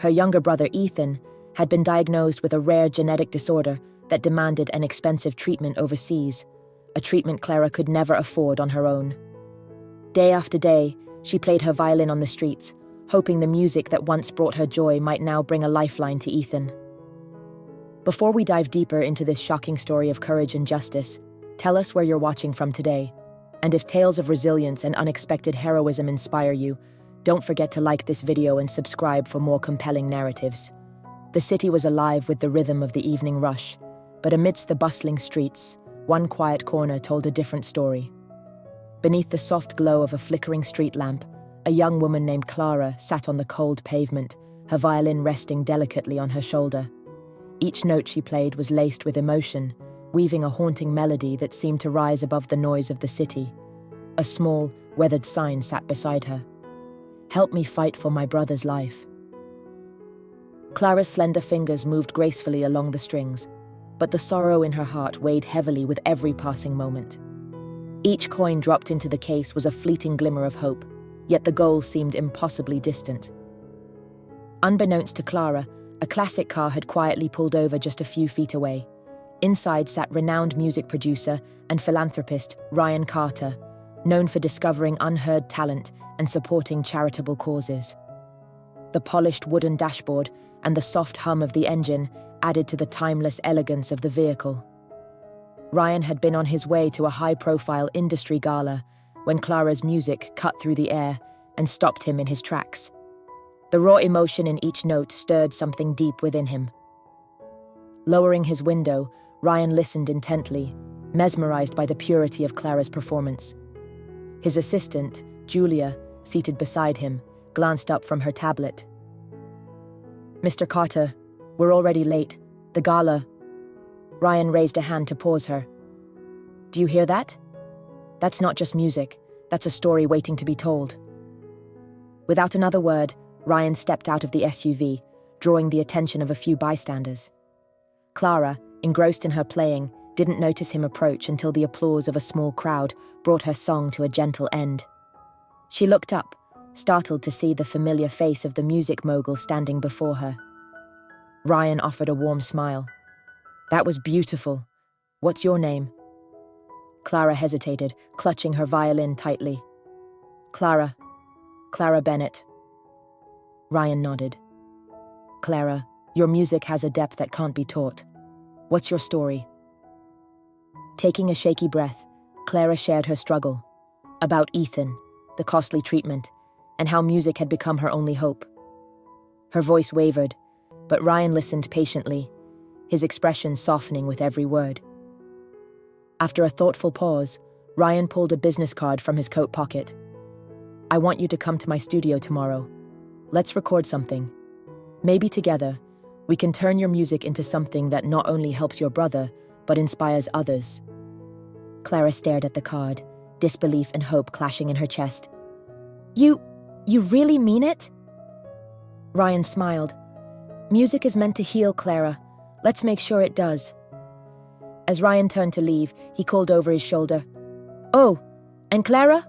Her younger brother, Ethan, had been diagnosed with a rare genetic disorder that demanded an expensive treatment overseas, a treatment Clara could never afford on her own. Day after day, she played her violin on the streets, hoping the music that once brought her joy might now bring a lifeline to Ethan. Before we dive deeper into this shocking story of courage and justice, tell us where you're watching from today. And if tales of resilience and unexpected heroism inspire you, don't forget to like this video and subscribe for more compelling narratives. The city was alive with the rhythm of the evening rush, but amidst the bustling streets, one quiet corner told a different story. Beneath the soft glow of a flickering street lamp, a young woman named Clara sat on the cold pavement, her violin resting delicately on her shoulder. Each note she played was laced with emotion, weaving a haunting melody that seemed to rise above the noise of the city. A small, weathered sign sat beside her. "Help me fight for my brother's life." Clara's slender fingers moved gracefully along the strings, but the sorrow in her heart weighed heavily with every passing moment. Each coin dropped into the case was a fleeting glimmer of hope, yet the goal seemed impossibly distant. Unbeknownst to Clara, a classic car had quietly pulled over just a few feet away. Inside sat renowned music producer and philanthropist Ryan Carter, known for discovering unheard talent and supporting charitable causes. The polished wooden dashboard and the soft hum of the engine added to the timeless elegance of the vehicle. Ryan had been on his way to a high-profile industry gala when Clara's music cut through the air and stopped him in his tracks. The raw emotion in each note stirred something deep within him. Lowering his window, Ryan listened intently, mesmerized by the purity of Clara's performance. His assistant, Julia, seated beside him, glanced up from her tablet. "Mr. Carter, we're already late. The gala..." Ryan raised a hand to pause her. "Do you hear that? That's not just music. That's a story waiting to be told." Without another word, Ryan stepped out of the SUV, drawing the attention of a few bystanders. Clara, engrossed in her playing, didn't notice him approach until the applause of a small crowd brought her song to a gentle end. She looked up, startled to see the familiar face of the music mogul standing before her. Ryan offered a warm smile. "That was beautiful. What's your name?" Clara hesitated, clutching her violin tightly. Clara Bennett." Ryan nodded. "Clara, your music has a depth that can't be taught. What's your story?" Taking a shaky breath, Clara shared her struggle. About Ethan, the costly treatment, and how music had become her only hope. Her voice wavered, but Ryan listened patiently, his expression softening with every word. After a thoughtful pause, Ryan pulled a business card from his coat pocket. "I want you to come to my studio tomorrow. Let's record something. Maybe together, we can turn your music into something that not only helps your brother, but inspires others." Clara stared at the card, disbelief and hope clashing in her chest. You really mean it?" Ryan smiled. "Music is meant to heal, Clara. Let's make sure it does." As Ryan turned to leave, he called over his shoulder. "Oh, and Clara?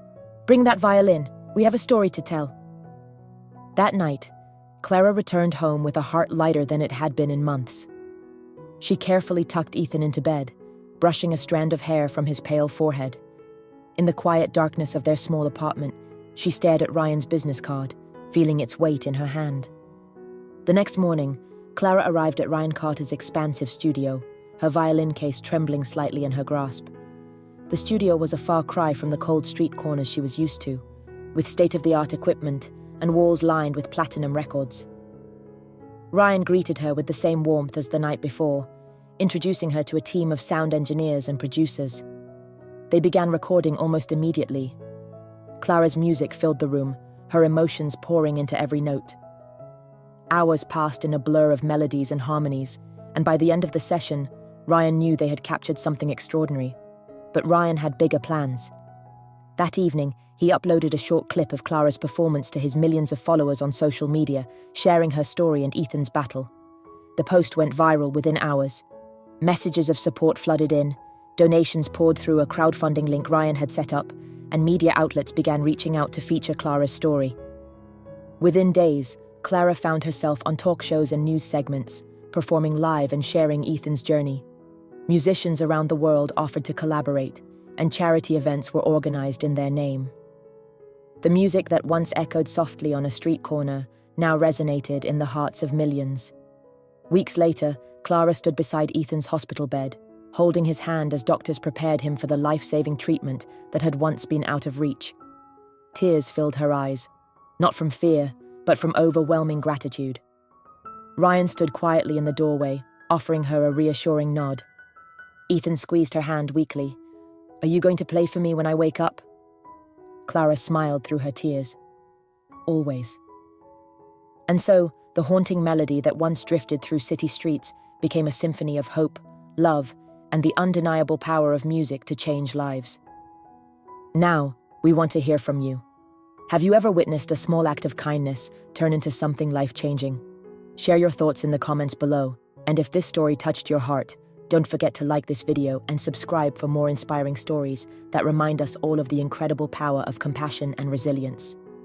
Bring that violin. We have a story to tell." That night, Clara returned home with a heart lighter than it had been in months. She carefully tucked Ethan into bed, brushing a strand of hair from his pale forehead. In the quiet darkness of their small apartment, she stared at Ryan's business card, feeling its weight in her hand. The next morning, Clara arrived at Ryan Carter's expansive studio, her violin case trembling slightly in her grasp. The studio was a far cry from the cold street corners she was used to, with state-of-the-art equipment and walls lined with platinum records. Ryan greeted her with the same warmth as the night before, introducing her to a team of sound engineers and producers. They began recording almost immediately. Clara's music filled the room, her emotions pouring into every note. Hours passed in a blur of melodies and harmonies, and by the end of the session, Ryan knew they had captured something extraordinary. But Ryan had bigger plans. That evening, he uploaded a short clip of Clara's performance to his millions of followers on social media, sharing her story and Ethan's battle. The post went viral within hours. Messages of support flooded in, donations poured through a crowdfunding link Ryan had set up, and media outlets began reaching out to feature Clara's story. Within days, Clara found herself on talk shows and news segments, performing live and sharing Ethan's journey. Musicians around the world offered to collaborate, and charity events were organized in their name. The music that once echoed softly on a street corner now resonated in the hearts of millions. Weeks later, Clara stood beside Ethan's hospital bed, holding his hand as doctors prepared him for the life-saving treatment that had once been out of reach. Tears filled her eyes, not from fear, but from overwhelming gratitude. Ryan stood quietly in the doorway, offering her a reassuring nod. Ethan squeezed her hand weakly. "Are you going to play for me when I wake up?" Clara smiled through her tears. "Always." And so, the haunting melody that once drifted through city streets became a symphony of hope, love, and the undeniable power of music to change lives. Now, we want to hear from you. Have you ever witnessed a small act of kindness turn into something life-changing? Share your thoughts in the comments below, and if this story touched your heart, don't forget to like this video and subscribe for more inspiring stories that remind us all of the incredible power of compassion and resilience.